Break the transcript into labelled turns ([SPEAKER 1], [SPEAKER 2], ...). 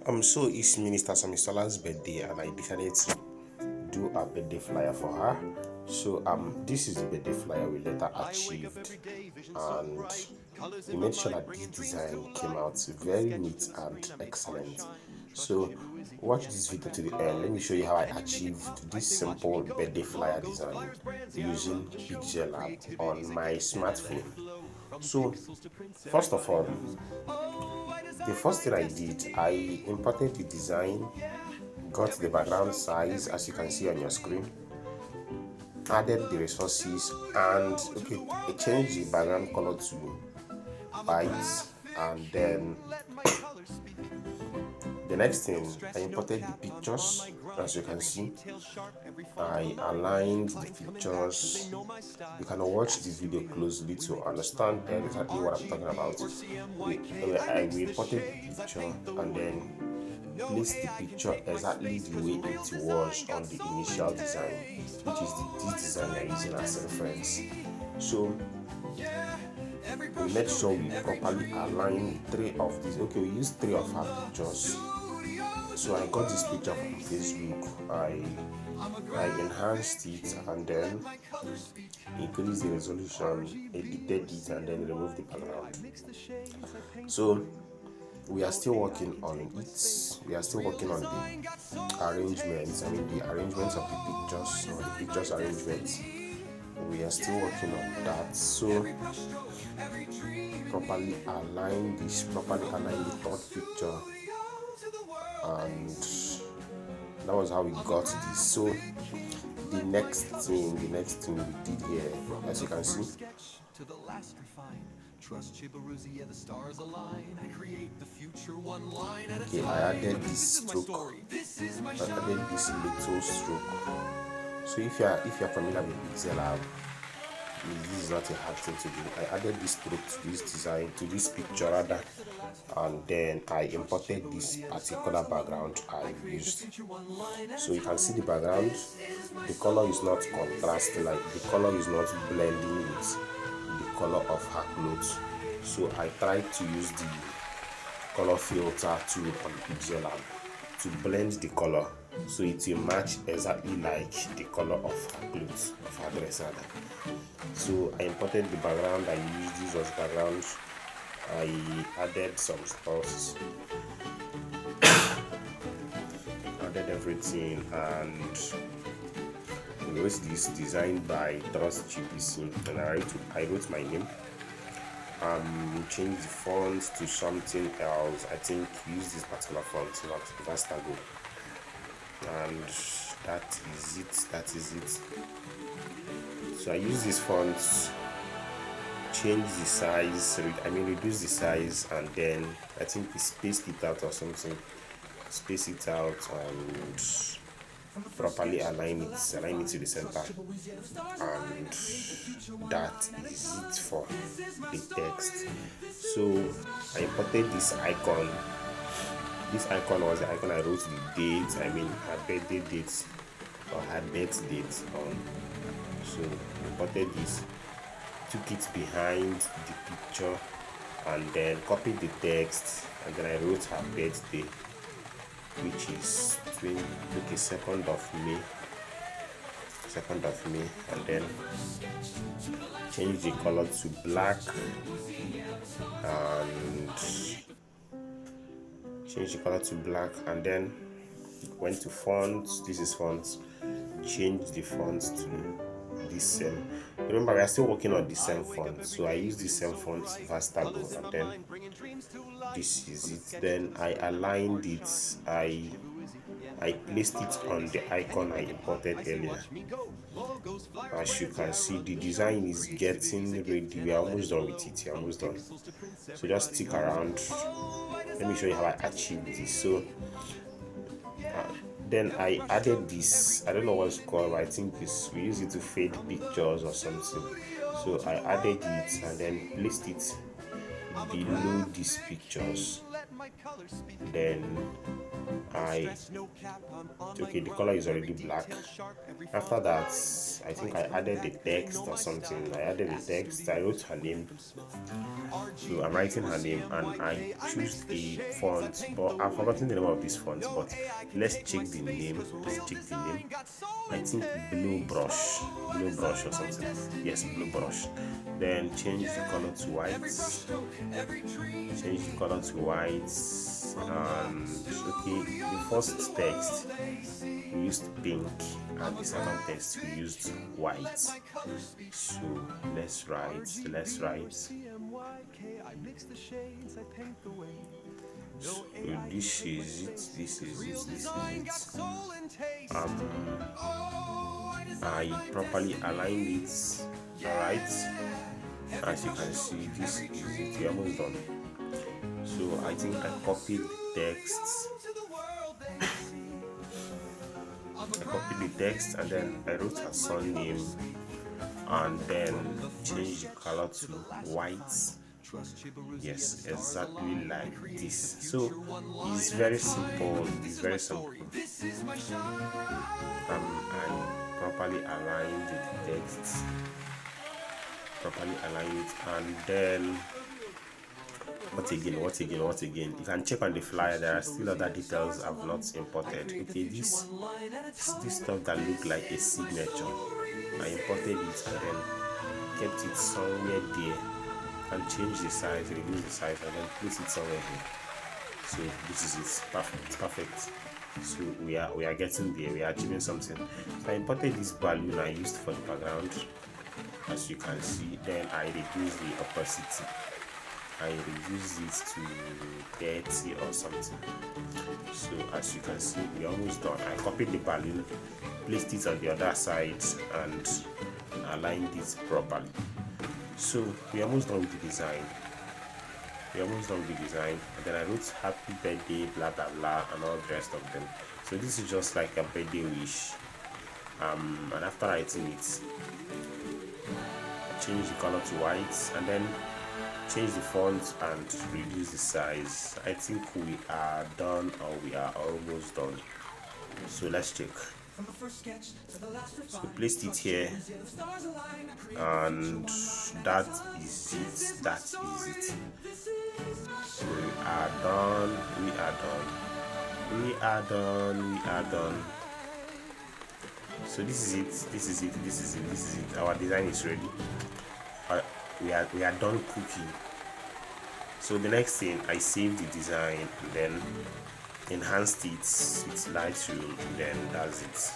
[SPEAKER 1] So it's Minister Samisola's birthday, and I decided to do a birthday flyer for her. So this is the birthday flyer we later achieved, and we made sure that this design came out very neat and excellent. So watch this video to the end. Let me show you how I achieved this simple birthday flyer design using Pixel Lab on my smartphone. So first of all, the first thing I did, I imported the design, got the background size as you can see on your screen, added the resources, and I changed the background color to white, and then the next thing, I imported the pictures. As you can see, I aligned the pictures. You can watch the video closely to understand exactly what I'm talking about. I imported the picture and then placed the picture exactly the way it was on the initial design, which is this design we are using as reference. So we made sure we properly align three of these. We used three of our pictures. So I got this picture from Facebook. I enhanced it and then increased the resolution, edited it, and then removed the background. So we are still working on it. We are still working on the arrangements. The arrangements of the pictures, or the pictures arrangements. We are still working on that. So properly align the third picture, and that was how we got this. So the next thing we did here, as you can see, I added this stroke. I added this little stroke. So if you're familiar with Pixel Lab, this is not a hard thing to do. I added this stroke to this design, to this picture rather, and then I imported this particular background I used. So you can see the background, the color is not contrasting, like the color is not blending with the color of her clothes. So I tried to use the color filter tool on Pixel Lab to blend the color so it will match exactly like the color of her clothes, of her dress rather. So I imported the background I used. This was background. I added some stuff, added everything, and we wrote this designed by Trust GPC, and I wrote my name. Changed the font to something else. I think use this particular font, not Vastago, and that is it. So I use this font, change the size, reduce the size, and then I think we spaced it out or something. Space it out and properly align it to the center, and that is it for the text. So I imported this icon. This icon was the icon I wrote the date, her birthday date or her birth date on. So imported this, took it behind the picture, and then copied the text, and then I wrote her birthday, which is 2nd of May, and then change the color to black, and then went to fonts. This is fonts. Change the fonts to this same. Remember, we are still working on the same font, so I use the same font, Vastago, and then this is it. Then I aligned it. I placed it on the icon I imported earlier. As you can see, the design is getting ready. We are almost done with it. Almost done. So just stick around. Let me show you how I achieved this. So then I added this. I don't know what it's called, but I think we use it to fade pictures or something. So I added it and then placed it below these pictures. Then okay, the color is already black. After that, I think I added the text or something. I added the text, I wrote her name. So I'm writing her name and I choose a font, but I've forgotten the name of this font, but let's check the name. I think Blue Brush or something. Yes, Blue Brush. Then change the color to white. And okay, the first text we used pink and the second text we used white. So let's write. So this is it. I properly aligned it. Alright, as you can see, this is it. We're almost done. So I think I copied the text. And then I wrote her son name and then changed the color to white. Yes, exactly like this. So it's very simple. I properly aligned the text, and then what again? You can check on the flyer. There are still other details I've not imported. Okay, this stuff that looked like a signature, I imported it and then kept it somewhere there and changed the size, reduce the size, and then place it somewhere here. So this is it. Perfect. So we are getting there. We are achieving something. So I imported this balloon I used for the background, as you can see. Then I reduced the opacity. I reduced it to 30 or something. So as you can see, we're almost done. I copied the balloon, placed it on the other side, and aligned it properly. So we're almost done with the design. And then I wrote happy birthday, blah blah blah, and all the rest of them. So this is just like a birthday wish. And after writing it, change the color to white and then change the font and reduce the size. I think we are done, or we are almost done. So let's check. So placed it here, and that is it. So we are done. So this is it. Our design is ready. We are done cooking. So the next thing, I saved the design and then enhanced it with Lightroom, then that's it.